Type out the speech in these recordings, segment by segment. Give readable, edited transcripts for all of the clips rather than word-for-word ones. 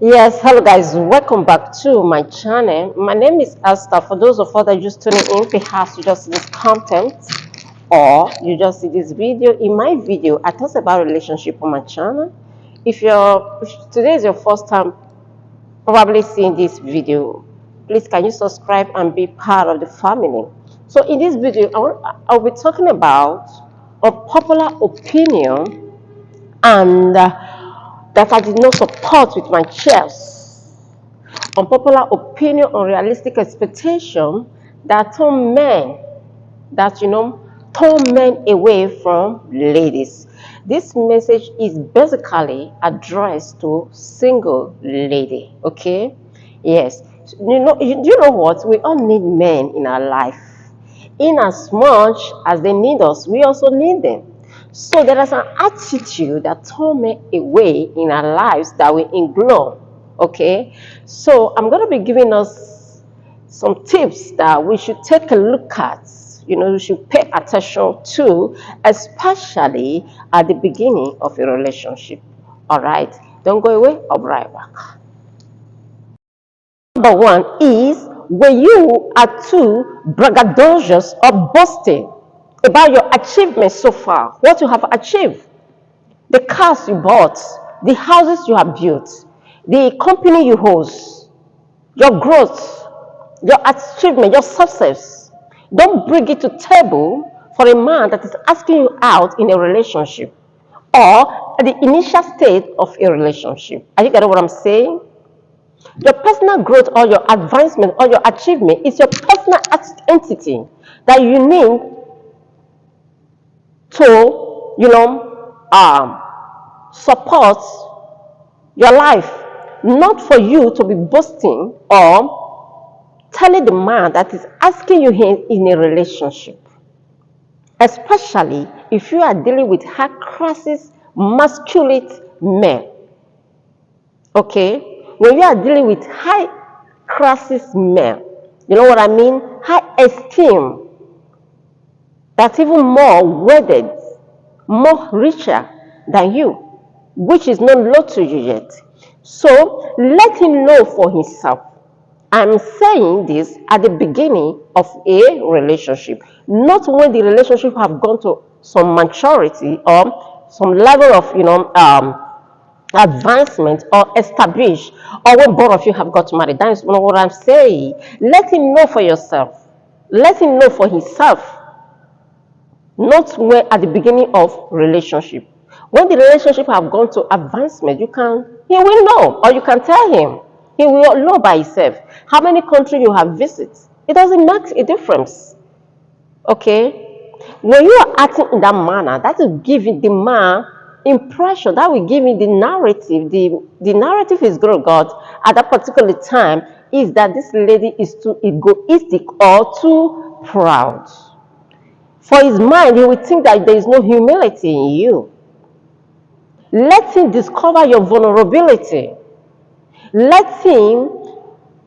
Yes, hello guys, welcome back to my channel. My name is Asta. For those of us that just tuning in, perhaps you just see this content or you just see this video. In my video, I talk about relationship on my channel. If today is your first time probably seeing this video, please can you subscribe and be part of the family. So in this video, I'll be talking about a popular opinion and that I did not support with my chest. Unpopular opinion, unrealistic expectation that turn men that turn men away from ladies. This message is basically addressed to single lady. Okay, yes. You know what? We all need men in our life. In as much as they need us, we also need them. So there is an attitude that turn men away in our lives that we ignore. Okay, so I'm going to be giving us some tips that we should take a look at, we should pay attention to, especially at the beginning of a relationship. All right, don't go away, I'll be right back. Number one is when you are too braggadocious or boasting about your achievements so far, what you have achieved, the cars you bought, the houses you have built, the company you host, your growth, your achievement, your success. Don't bring it to table for a man that is asking you out in a relationship or at the initial state of a relationship. Are you getting what I'm saying? Your personal growth or your advancement or your achievement is your personal entity that you need to, support your life, not for you to be boasting or telling the man that is asking you in a relationship, especially if you are dealing with high crisis masculine men. Okay, when you are dealing with high crisis men, you know what I mean? High esteem, that's even more wedded, more richer than you, which is not low to you yet. So let him know for himself. I'm saying this at the beginning of a relationship, not when the relationship have gone to some maturity or some level of advancement or established, or when both of you have got married. That is not what I'm saying. Let him know for yourself. Let him know for himself, not where at the beginning of relationship. When the relationship have gone to advancement, he will know, or you can tell him. He will know by himself. How many countries you have visited? It doesn't make a difference. Okay? When you are acting in that manner, that will give the man impression, that will give him the narrative. The narrative is going God at that particular time is that this lady is too egoistic or too proud. For his mind, he will think that there is no humility in you. Let him discover your vulnerability. Let him,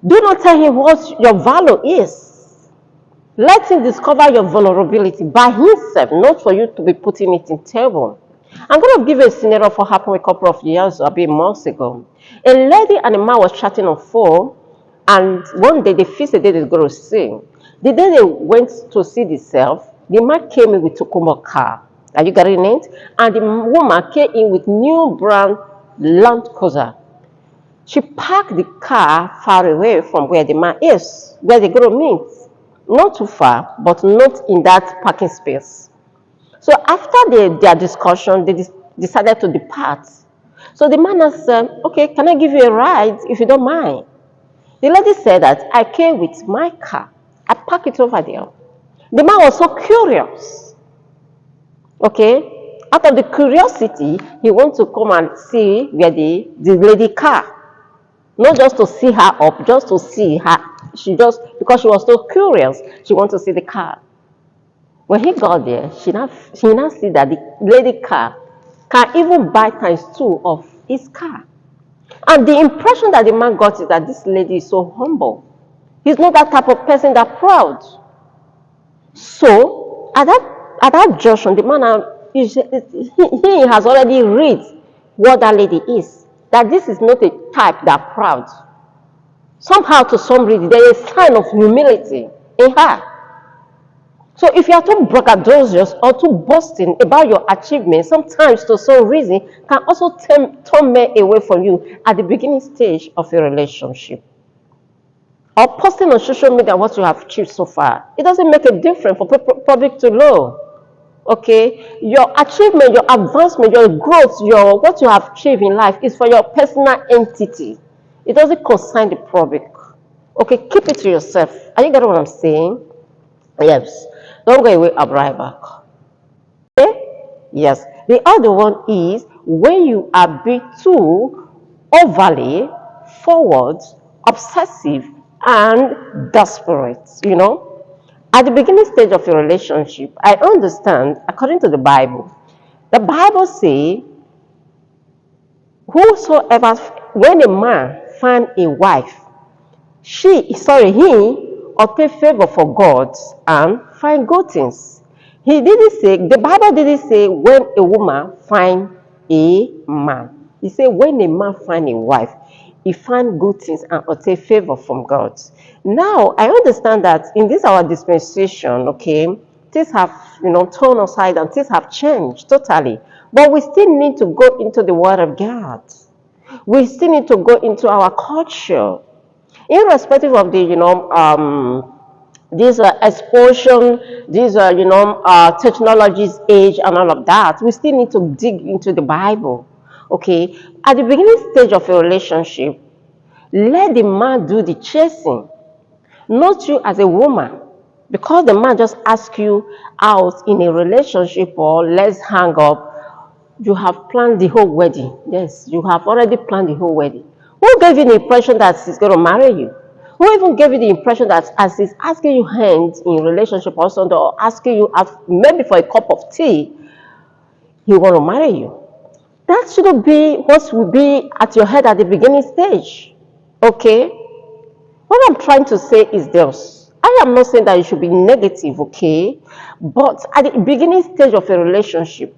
do not tell him what your value is. Let him discover your vulnerability by himself, not for you to be putting it in table. I'm going to give you a scenario for happened a couple of years, a bit months ago. A lady and a man was chatting on phone, and one day they fixed the day they're going to sing. The day they went to see themselves, the man came in with Tacoma car. Are you getting it? And the woman came in with new brand Land Cruiser. She parked the car far away from where the man is, where they're going to meet. Not too far, but not in that parking space. So after their discussion, they decided to depart. So the man said, okay, can I give you a ride if you don't mind? The lady said that I came with my car. I parked it over there. The man was so curious. Okay, out of the curiosity, he wants to come and see where the lady car. Not just to see her up, just to see her. Because she was so curious, she wants to see the car. When he got there, she now see that the lady car can even buy ×2 of his car. And the impression that the man got is that this lady is so humble. He's not that type of person that proud. So at that junction, the man he has already read what that lady is. that this is not a type that proud. Somehow, to some reason, there is a sign of humility in her. So if you are too braggadocious or too boasting about your achievements, sometimes to some reason can also turn men away from you at the beginning stage of a relationship. Or posting on social media what you have achieved so far. It doesn't make a difference for public to know. Okay, your achievement, your advancement, your growth, your what you have achieved in life is for your personal entity. It doesn't concern the public. Okay, keep it to yourself. Are you getting what I'm saying? Yes. Don't go away, I'll be right back. Okay? Yes. The other one is when you are being too overly forward, obsessive, and desperate, At the beginning stage of your relationship, I understand, according to the Bible says, whosoever, when a man find a wife, he obtain favor for God and find good things. The Bible didn't say when a woman find a man. He said when a man find a wife, he find good things and obtain favor from God. Now, I understand that in this our dispensation, okay, things have, turned aside and things have changed totally. But we still need to go into the Word of God. We still need to go into our culture. Irrespective of the, this explosion, this, technology's age and all of that, we still need to dig into the Bible. Okay, at the beginning stage of a relationship, let the man do the chasing, not you as a woman. Because the man just asks you out in a relationship or let's hang up, you have planned the whole wedding. Yes, you have already planned the whole wedding. Who gave you the impression that he's going to marry you? Who even gave you the impression that as he's asking you hands in relationship or something, or asking you out maybe for a cup of tea, he want to marry you? That shouldn't be what will be at your head at the beginning stage. Okay? What I'm trying to say is this. I am not saying that you should be negative, okay? But at the beginning stage of a relationship,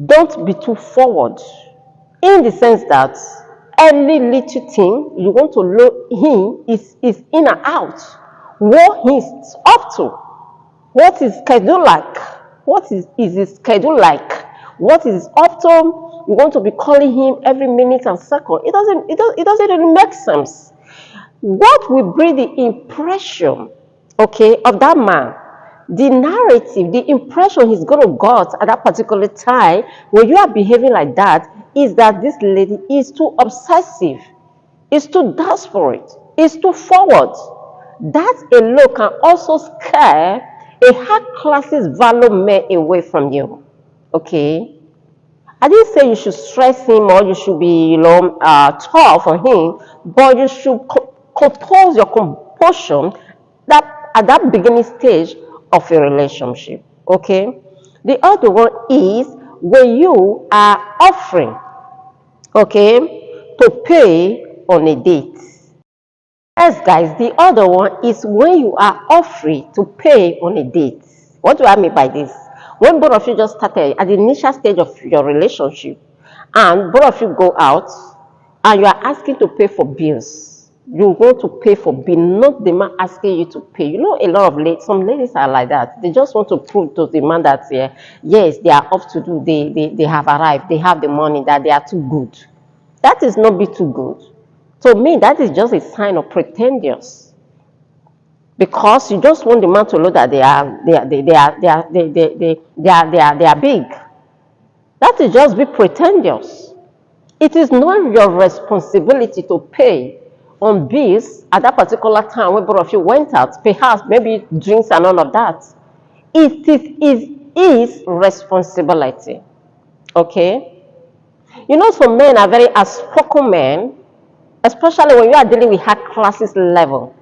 don't be too forward in the sense that any little thing you want to know him is in and out. What he's up to. What is schedule like? What is his schedule like? What is up to? You want to be calling him every minute and second. It doesn't really make sense. What will bring the impression, okay, of that man? The narrative, the impression he's going to get at that particular time when you are behaving like that is that this lady is too obsessive, is too desperate, is too forward. That alone can also scare a high-classes value man away from you. Okay? I didn't say you should stress him or you should be, tough on him, but you should compose your composure that at that beginning stage of a relationship. Okay? The other one is when you are offering, okay, to pay on a date. Yes, guys, the other one is when you are offering to pay on a date. What do I mean by this? When both of you just started at the initial stage of your relationship and both of you go out and you are asking to pay for bills. You want to pay for bill, not the man asking you to pay. You know, a lot of ladies, some ladies are like that. They just want to prove to the man that, yes, they are up to do, they have arrived, they have the money, that they are too good. That is not be too good. To me, that is just a sign of pretentious. Because you just want the man to know that they are big. That is just be pretentious. It is not your responsibility to pay on bills at that particular time when both of you went out, perhaps maybe drinks and all of that. It is his responsibility. Okay? You know, some men are very outspoken men, especially when you are dealing with high classes level.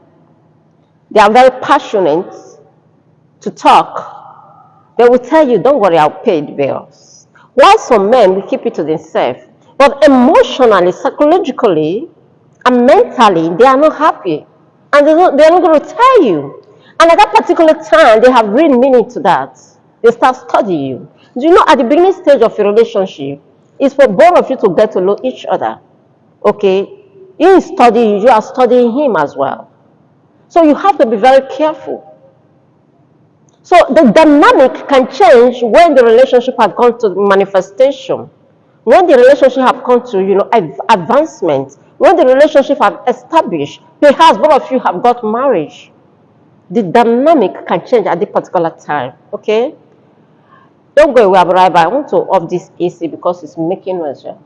They are very passionate to talk. They will tell you, don't worry, I'll pay the bills. While some men will keep it to themselves. But emotionally, psychologically, and mentally, they are not happy. And they are not going to tell you. And at that particular time, they have real meaning to that. They start studying you. Do you know, at the beginning stage of a relationship, It's for both of you to get to know each other. Okay? He is studying, you are studying him as well. So you have to be very careful. So the dynamic can change when the relationship has gone to manifestation. When the relationship have come to, advancement, when the relationship have established, perhaps both of you have got marriage, the dynamic can change at the particular time. Okay? Don't go away, I'll be right back. I want to off this AC because it's making noise. Yeah?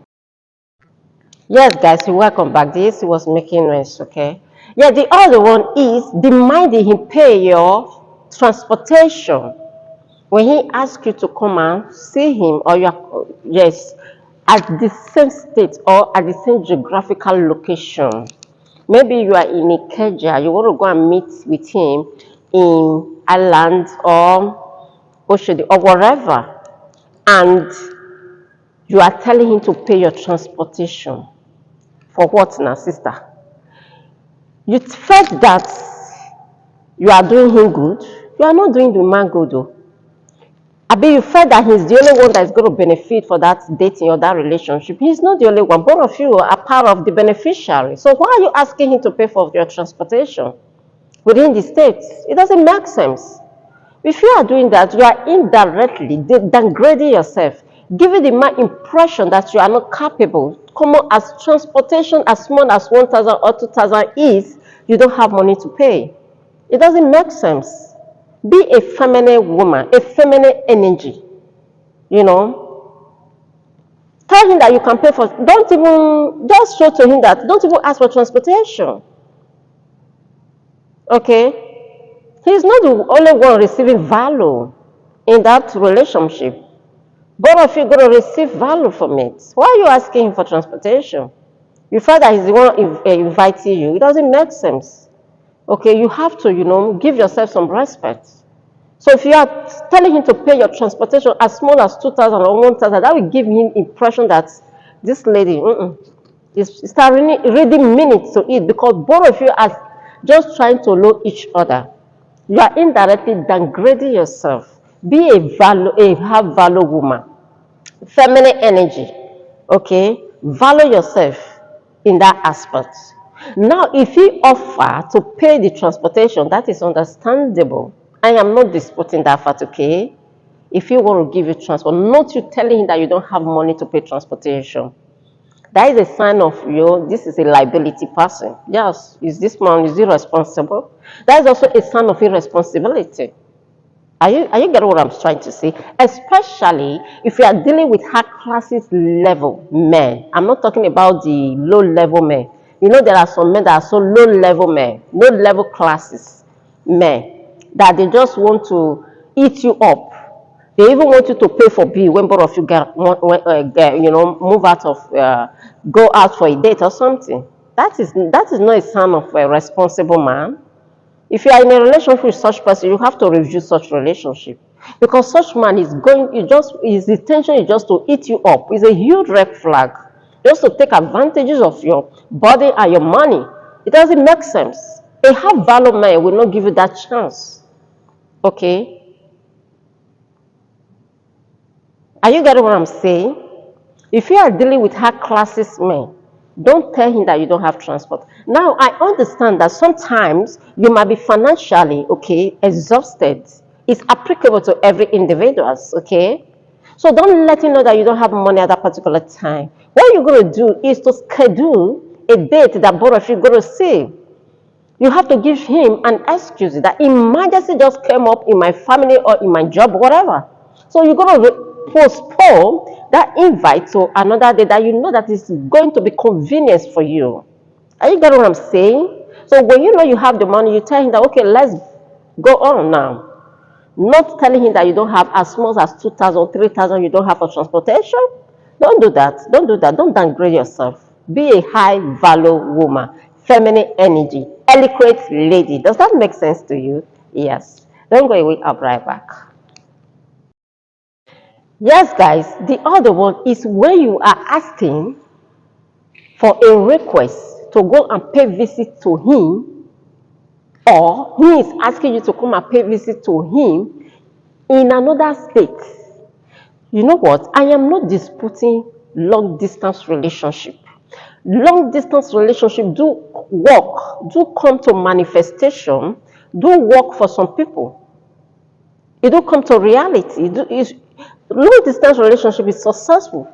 Yes, guys, you're welcome back. The AC was making noise, okay? Yeah, the other one is demanding he pay your transportation. When he asks you to come and see him, or yes, at the same state or at the same geographical location. Maybe you are in Ikeja, you want to go and meet with him in Ireland or Oshodi or wherever, and you are telling him to pay your transportation. For what now, sister? You felt that you are doing him good. You are not doing the man good, though. Abi, you felt that he's the only one that is going to benefit for that dating or that relationship. He's not the only one. Both of you are part of the beneficiary. So why are you asking him to pay for your transportation within the states? It doesn't make sense. If you are doing that, you are indirectly downgrading yourself, giving the man impression that you are not capable. Come on, as transportation as small as 1,000 or 2,000 is, you don't have money to pay. It doesn't make sense. Be a feminine woman, a feminine energy. Tell him that you can pay for. Don't even just show to him that. Don't even ask for transportation. Okay. He's not the only one receiving value in that relationship. Both of you are going to receive value from it. Why are you asking him for transportation? You feel that he's the one inviting you. It doesn't make sense. Okay, you have to, give yourself some respect. So if you are telling him to pay your transportation as small as 2,000 or 1,000, that will give him impression that this lady is starting reading minutes to it, because both of you are just trying to know each other. You are indirectly downgrading yourself. Be a have value woman, feminine energy. Okay, value yourself in that aspect. Now, if he offer to pay the transportation, that is understandable. I am not disputing that fact, okay? If he want to give you transport, not you telling him that you don't have money to pay transportation. That is a sign of this is a liability person. Yes, is this man, is he responsible? That is also a sign of irresponsibility. Are you getting what I'm trying to say? Especially if you are dealing with high classes level men. I'm not talking about the low level men. There are some men that are so low level men, low level classes men, that they just want to eat you up. They even want you to pay for bill when both of you move out of, go out for a date or something. That is not a sign of a responsible man. If you are in a relationship with such person, you have to review such relationship, because such man is his intention is just to eat you up. It's a huge red flag, just to take advantages of your body and your money. It doesn't make sense. A high value man will not give you that chance. Okay? Are you getting what I'm saying? If you are dealing with high classes men, don't tell him that you don't have transport. Now, I understand that sometimes you might be financially, exhausted. It's applicable to every individual, okay? So don't let him know that you don't have money at that particular time. What you're going to do is to schedule a date that both of you are going to see. You have to give him an excuse that emergency just came up in my family or in my job, whatever. So you're going to postpone that invite to another day that you know that is going to be convenient for you. Are you getting what I'm saying? So when you know you have the money, you tell him that, okay, let's go on now. Not telling him that you don't have as small as 2,000, 3,000, you don't have for transportation. Don't do that. Don't do that. Don't downgrade yourself. Be a high value woman, feminine energy, eloquent lady. Does that make sense to you? Yes. Don't go away. I'll be right back. Yes, guys, the other one is when you are asking for a request to go and pay visit to him, or he is asking you to come and pay visit to him in another state. You know what? I am not disputing long distance relationship. Long distance relationship do work, do come to manifestation, do work for some people. It do come to reality. Long distance relationship is successful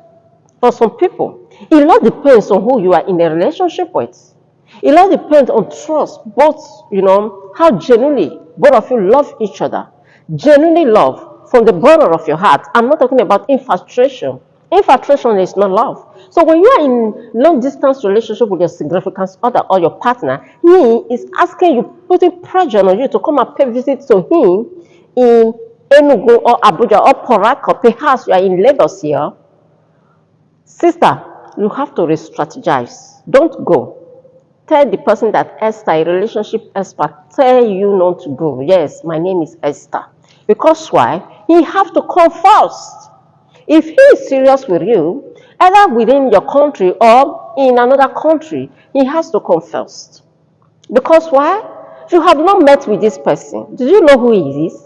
for some people. It all depends on who you are in a relationship with. It all depends on trust, both, how genuinely both of you love each other. Genuinely love from the bottom of your heart. I'm not talking about infatuation. Infatuation is not love. So when you are in long distance relationship with your significant other or your partner, he is asking you, putting pressure on you to come and pay visit to him in Enugu or Abuja or Porako. Perhaps you are in Lagos here. Sister, you have to re-strategize. Don't go. Tell the person that Esther, a relationship expert, tell you not to go. Yes, my name is Esther. Because why? He have to come first. If he is serious with you, either within your country or in another country, he has to come first. Because why? You have not met with this person. Do you know who he is?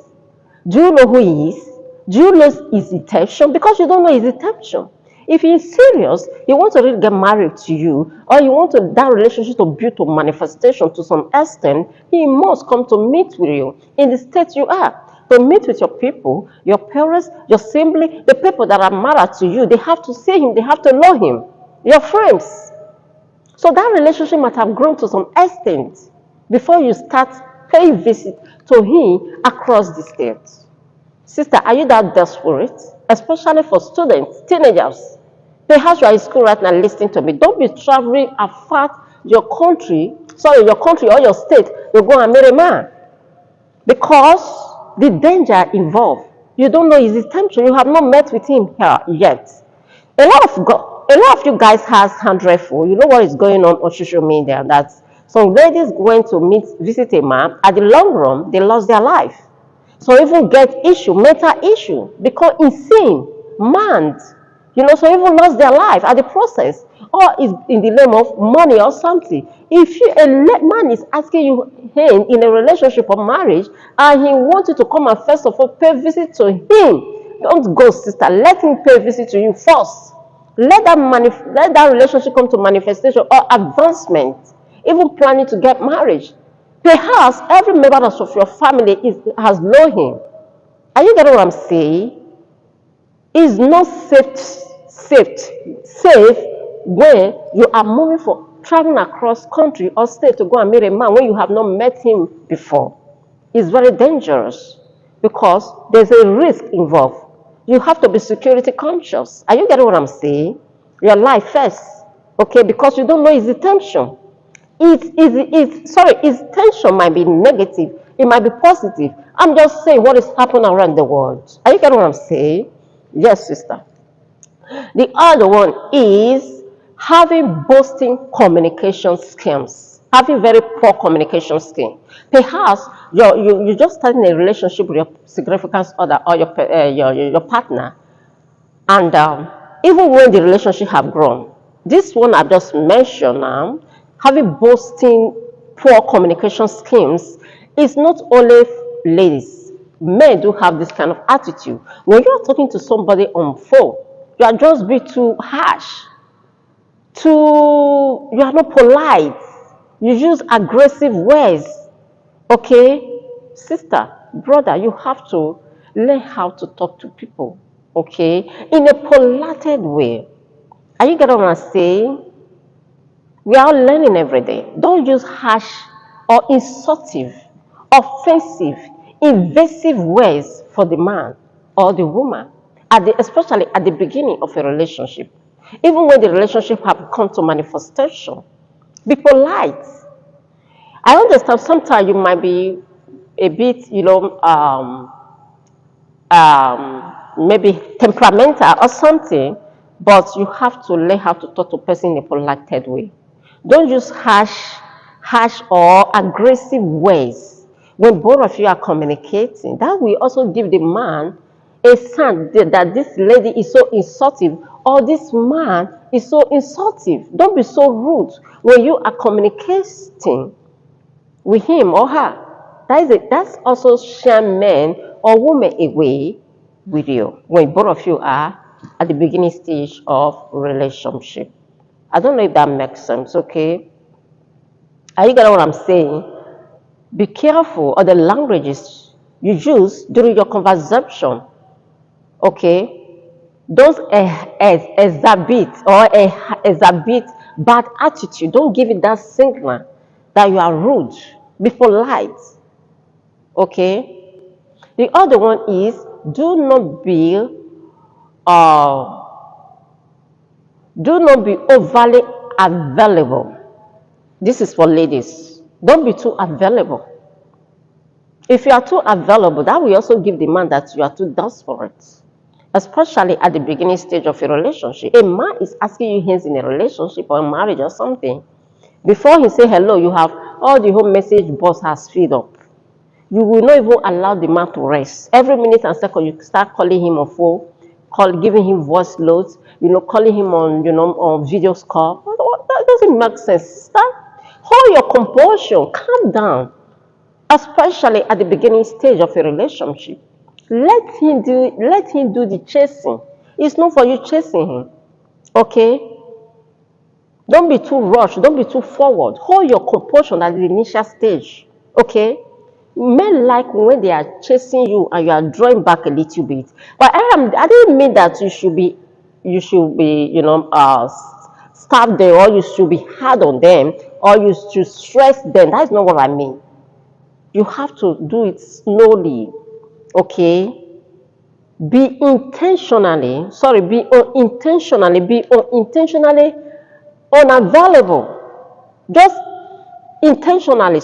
Do you know who he is? Do you know his intention? Because you don't know his intention. If he is serious, he wants to really get married to you, or you want that relationship to build to manifestation to some extent, he must come to meet with you in the state you are. To meet with your people, your parents, your sibling, the people that are married to you, they have to see him, they have to know him, your friends. So that relationship might have grown to some extent before you start paying visit to him across the state. Sister, are you that desperate? Especially for students, teenagers. Perhaps you are in school right now listening to me. Don't be traveling afar your country or your state to go and marry a man. Because the danger involved, you don't know his intention. You have not met with him here yet. A lot of you guys has handle full. You know what is going on social media. That some ladies going to visit a man. At the long run, they lost their life. So even get mental issue, because insane, mad. So even lost their life at the process, or is in the name of money or something. If a man is asking you him in a relationship or marriage, and he wants you to come and first of all pay visit to him, don't go, sister. Let him pay visit to you first. Let that relationship come to manifestation or advancement. Even planning to get married. Perhaps every member of your family has known him. Are you getting what I'm saying? It's not safe when you are moving traveling across country or state to go and meet a man when you have not met him before. It's very dangerous because there's a risk involved. You have to be security conscious. Are you getting what I'm saying? Your life first, okay? Because you don't know his intention. His intention might be negative. It might be positive. I'm just saying what is happening around the world. Are you getting what I'm saying? Yes, sister. The other one is having boasting communication schemes. Having very poor communication scheme. Perhaps you just starting a relationship with your significant other or your partner, and even when the relationship have grown, this one I've just mentioned now, having boasting poor communication schemes is not only ladies. Men do have this kind of attitude. When you are talking to somebody on phone, you are just being too harsh. You are not polite. You use aggressive words. Okay? Sister, brother, you have to learn how to talk to people. Okay? In a polite way. Are you getting what I'm saying? We are learning every day. Don't use harsh or insultive, offensive, invasive words for the man or the woman, especially at the beginning of a relationship. Even when the relationship have come to manifestation, be polite. I understand sometimes you might be a bit, maybe temperamental or something, but you have to learn how to talk to a person in a polite way. Don't use harsh or aggressive ways when both of you are communicating. That will also give the man a sign that this lady is so insultive or this man is so insultive. Don't be so rude when you are communicating with him or her. That's also shame men or women away with you when both of you are at the beginning stage of relationship. I don't know if that makes sense, okay? Are you getting what I'm saying? Be careful of the languages you use during your conversation, okay? Don't exhibit or exhibit bad attitude. Don't give it that signal that you are rude. Be polite, okay? The other one is do not be uh, do not be overly available. This is for ladies. Don't be too available. If you are too available, that will also give the man that you are too desperate. Especially at the beginning stage of a relationship. A man is asking you hints in a relationship or a marriage or something. Before he say hello, you have all the whole message box has filled up. You will not even allow the man to rest. Every minute and second, you start calling him on phone, giving him voice notes, calling him on video call. That doesn't make sense. Start, hold your composure, calm down. Especially at the beginning stage of a relationship. Let him do the chasing. It's not for you chasing him. Okay? Don't be too rushed, don't be too forward. Hold your composure at the initial stage. Okay? Men like when they are chasing you and you are drawing back a little bit. But I didn't mean that you should be, stop there, or you should be hard on them, or you should stress them. That's not what I mean. You have to do it slowly, okay? Be intentionally unavailable. Just intentionally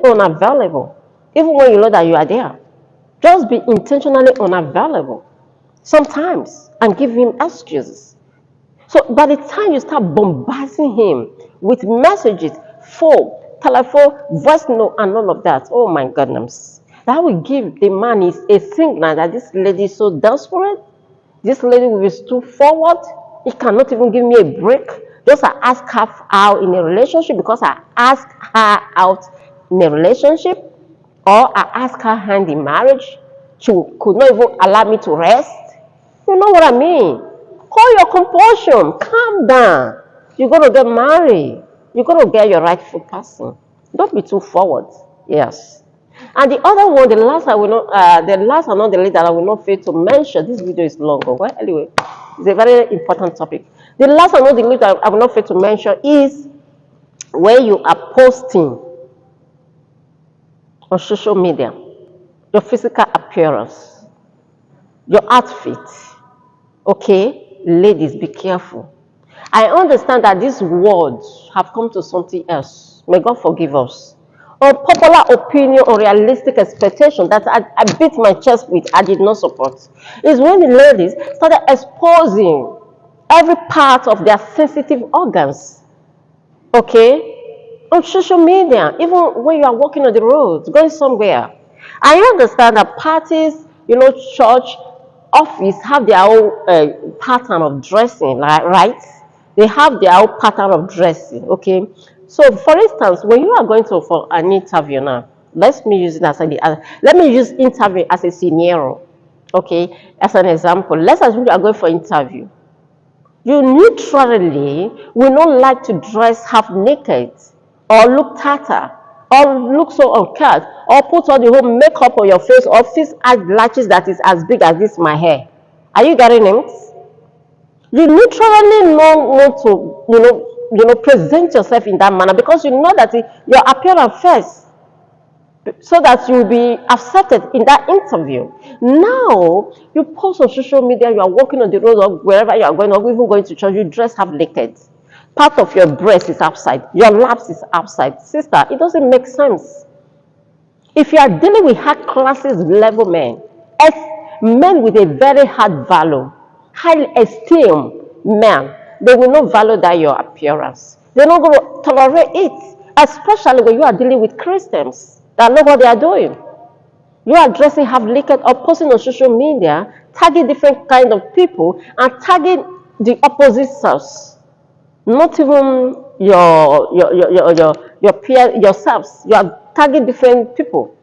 unavailable. Even when you know that you are there. Just be intentionally unavailable sometimes and give him excuses. So by the time you start bombarding him with messages, phone, telephone, voice note, and all of that, oh my goodness, that will give the man a signal that this lady is so desperate. This lady will be too forward. He cannot even give me a break. Just I ask her out in a relationship because I asked her out in a relationship, or I asked her hand in marriage. She could not even allow me to rest. You know what I mean? Hold your composure. Calm down. You're going to get married. You're going to get your rightful person. Don't be too forward. Yes. And the other one, the last and not the least that I will not fail to mention, this video is longer. Well, anyway, it's a very important topic. The last and not the least that I will not fail to mention is when you are posting on social media, your physical appearance, your outfit. Okay, ladies, be careful. I understand that these words have come to something else. May God forgive us. Unpopular opinion or realistic expectation that I beat my chest with, I did not support, is when the ladies started exposing every part of their sensitive organs, okay, on social media, even when you are walking on the roads, going somewhere. I understand that parties, church, office have their own pattern of dressing, right? They have their own pattern of dressing, okay? So, for instance, when you are going for an interview now, let me use interview as a scenario, okay? As an example, let's assume you are going for interview. You neutrally will not like to dress half naked or look tattered or look so uncut or put all the whole makeup on your face or face eyelashes that is as big as this my hair. Are you getting it? You literally don't want to present yourself in that manner because you know that your appearance first, so that you'll be accepted in that interview. Now, you post on social media, you are walking on the road or wherever you are going, or even going to church, you dress half naked. Part of your breast is outside, your laps is outside. Sister, it doesn't make sense. If you are dealing with high classes level men, men with a very hard value, high esteem men, they will not value that your appearance. They're not going to tolerate it, especially when you are dealing with Christians that know what they are doing. You are dressing half naked or posting on social media, tagging different kind of people and tagging the opposite sex. Not even your peer yourselves. You are tagging different people.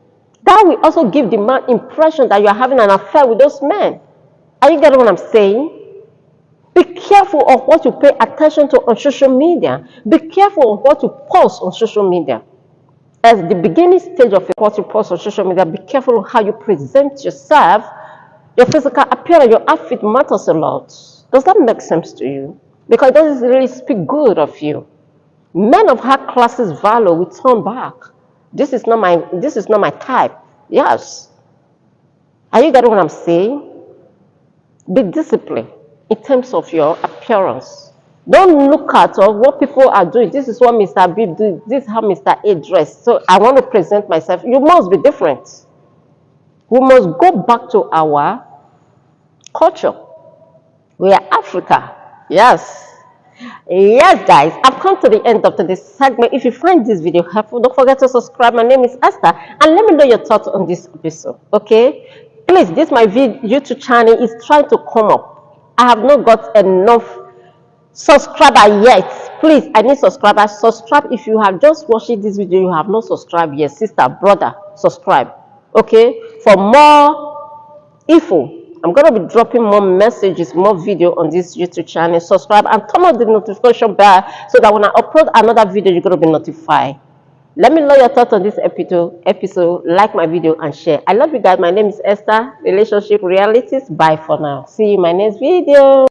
That will also give the man impression that you are having an affair with those men. Are you getting what I'm saying? careful of what you pay attention to on social media. Be careful of what you post on social media. At the beginning stage of what you post on social media, be careful of how you present yourself. Your physical appearance, your outfit matters a lot. Does that make sense to you? Because it doesn't really speak good of you. Men of high classes value will turn back. This is not my type. Yes. Are you getting what I'm saying? Be disciplined in terms of your appearance. Don't look at what people are doing. This is what Mr. B do. This is how Mr. A dressed. So I want to present myself. You must be different. We must go back to our culture. We are Africa. Yes. Yes, guys, I've come to the end of this segment. If you find this video helpful, don't forget to subscribe. My name is Esther, and let me know your thoughts on this episode. Okay? Please, this my YouTube channel is trying to come up. I have not got enough subscriber yet. Please, I need subscribers. Subscribe if you have just watched this video. You have not subscribed yet, sister, brother. Subscribe. Okay? For more info, I'm going to be dropping more messages, more video on this YouTube channel. Subscribe and turn on the notification bell so that when I upload another video, you're going to be notified. Let me know your thoughts on this episode. Like my video and share. I love you guys. My name is Esther. Relationship Realities. Bye for now. See you in my next video.